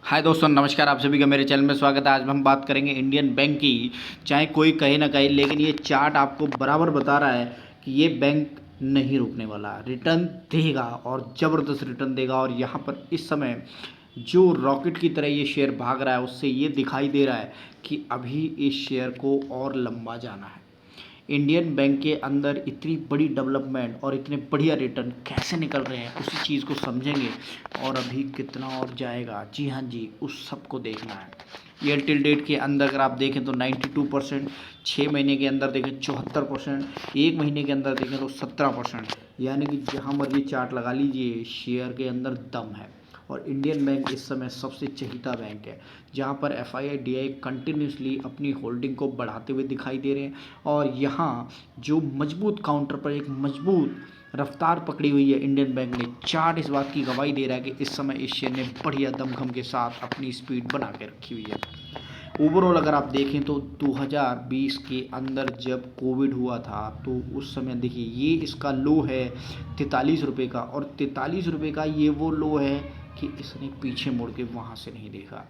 हाय दोस्तों, नमस्कार। आप सभी का मेरे चैनल में स्वागत है। आज हम बात करेंगे इंडियन बैंक की। चाहे कोई कहे ना कहे, लेकिन ये चार्ट आपको बराबर बता रहा है कि ये बैंक नहीं रुकने वाला, रिटर्न देगा और ज़बरदस्त रिटर्न देगा। और यहाँ पर इस समय जो रॉकेट की तरह ये शेयर भाग रहा है, उससे ये दिखाई दे रहा है कि अभी इस शेयर को और लंबा जाना है। इंडियन बैंक के अंदर इतनी बड़ी डेवलपमेंट और इतने बढ़िया रिटर्न कैसे निकल रहे हैं, उसी चीज़ को समझेंगे। और अभी कितना और जाएगा, जी हाँ जी, उस सब को देखना है। ईयर टिल डेट के अंदर अगर आप देखें तो 92%, 6 महीने के अंदर देखें 74%, 1 महीने के अंदर देखें तो 17%। यानी कि जहाँ मर्जी चार्ट लगा लीजिए, शेयर के अंदर दम है। और इंडियन बैंक इस समय सबसे चहीता बैंक है, जहां पर एफआईआई डीआई कंटिन्यूसली अपनी होल्डिंग को बढ़ाते हुए दिखाई दे रहे हैं। और यहां जो मजबूत काउंटर पर एक मजबूत रफ्तार पकड़ी हुई है इंडियन बैंक ने, चार्ट इस बात की गवाही दे रहा है कि इस समय इस शेयर ने बढ़िया दमखम के साथ अपनी स्पीड बना के रखी हुई है। ओवरऑल अगर आप देखें तो 2020 के अंदर जब कोविड हुआ था, तो उस समय देखिए ये इसका लो है 43 रुपये का, और 43 रुपये का ये वो लो है कि इसने पीछे मुड़ के वहाँ से नहीं देखा।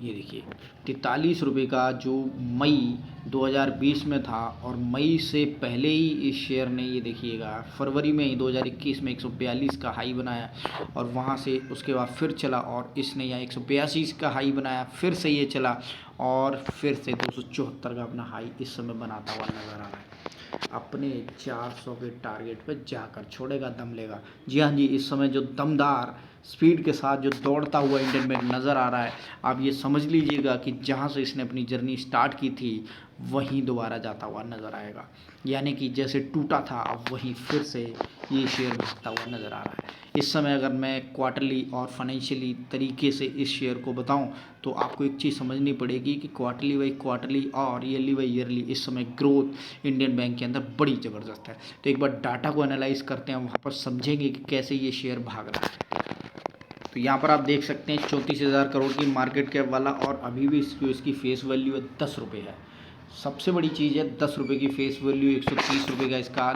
ये देखिए 43 रुपये का जो मई 2020 में था, और मई से पहले ही इस शेयर ने, ये देखिएगा, फरवरी में ही 2021 में 142 का हाई बनाया, और वहाँ से उसके बाद फिर चला और इसने यहाँ 182 का हाई बनाया, फिर से ये चला और फिर से 274 का अपना हाई इस समय बनाता हुआ नज़र आ रहा है। अपने 400 के टारगेट पर जाकर छोड़ेगा, दम लेगा। जी हाँ जी, इस समय जो दमदार स्पीड के साथ जो दौड़ता हुआ इंडियन बैंक नज़र आ रहा है, आप ये समझ लीजिएगा कि जहाँ से इसने अपनी जर्नी स्टार्ट की थी वहीं दोबारा जाता हुआ नज़र आएगा। यानी कि जैसे टूटा था, अब वहीं फिर से ये शेयर भागता हुआ नज़र आ रहा है। इस समय अगर मैं क्वार्टरली और फाइनेंशियली तरीके से इस शेयर को बताऊं, तो आपको एक चीज़ समझनी पड़ेगी कि क्वार्टरली बाई क्वार्टरली और ईयरली बाई ईयरली इस समय ग्रोथ इंडियन बैंक के अंदर बड़ी ज़बरदस्त है। तो एक बार डाटा को एनालाइज करते हैं, वहाँ पर समझेंगे कि कैसे ये शेयर भाग रहा है। तो यहाँ पर आप देख सकते हैं 34,000 करोड़ की मार्केट कैप वाला, और अभी भी इसकी फेस वैल्यू है 10 रुपये है। सबसे बड़ी चीज़ है 10 रुपये की फेस वैल्यू, 130 रुपये का इसका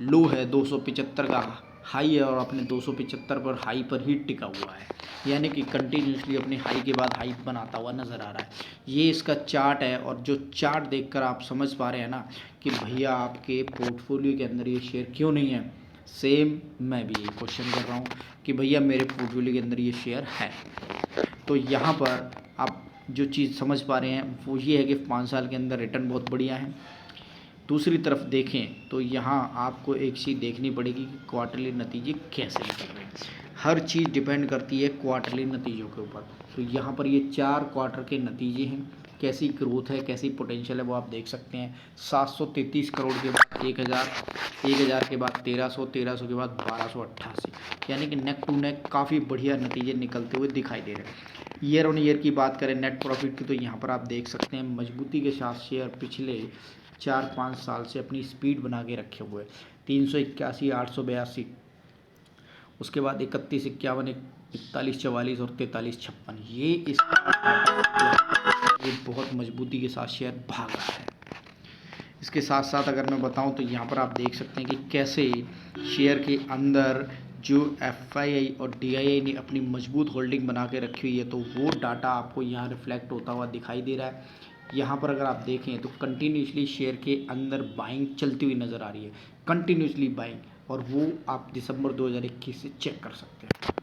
लो है, 275 का हाई है, और अपने 275 पर हाई पर ही टिका हुआ है। यानी कि कंटिन्यूसली अपने हाई के बाद हाई बनाता हुआ नज़र आ रहा है। ये इसका चार्ट है, और जो चार्ट देखकर आप समझ पा रहे हैं ना कि भैया आपके पोर्टफोलियो के अंदर ये शेयर क्यों नहीं है। सेम मैं भी यही क्वेश्चन कर रहा हूँ कि भैया मेरे पोर्टफोलियो के अंदर ये शेयर है। तो यहाँ पर आप जो चीज़ समझ पा रहे हैं वो ये है कि 5 साल के अंदर रिटर्न बहुत बढ़िया है। दूसरी तरफ देखें तो यहाँ आपको एक चीज़ देखनी पड़ेगी कि क्वार्टरली नतीजे कैसे निकल रहे हैं। हर चीज़ डिपेंड करती है क्वार्टरली नतीजों के ऊपर। तो यहाँ पर ये 4 क्वार्टर के नतीजे हैं, कैसी ग्रोथ है, कैसी पोटेंशियल है, वो आप देख सकते हैं। 733 करोड़ के बाद 1000 के बाद 1300, 1300 के बाद 1288, यानी कि नेक टू नेक काफ़ी बढ़िया नतीजे निकलते हुए दिखाई दे रहे हैं। ईयर ऑन ईयर की बात करें नेट प्रॉफिट की, तो यहाँ पर आप देख सकते हैं मजबूती के साथ शेयर पिछले 4-5 साल से अपनी स्पीड बना के रखे हुए। 381, 882, उसके बाद 31, 51, 41, 44 और 43, 56, ये बहुत मजबूती के साथ शेयर भाग रहा है। इसके साथ साथ अगर मैं बताऊं तो यहाँ पर आप देख सकते हैं कि कैसे शेयर के अंदर जो एफआईआई और डीआईआई ने अपनी मजबूत होल्डिंग बना के रखी हुई है, तो वो डाटा आपको यहाँ रिफ्लेक्ट होता हुआ दिखाई दे रहा है। यहाँ पर अगर आप देखें तो कंटिन्यूसली शेयर के अंदर बाइंग चलती हुई नज़र आ रही है, कंटिन्यूसली बाइंग, और वो आप दिसंबर 2021 से चेक कर सकते हैं।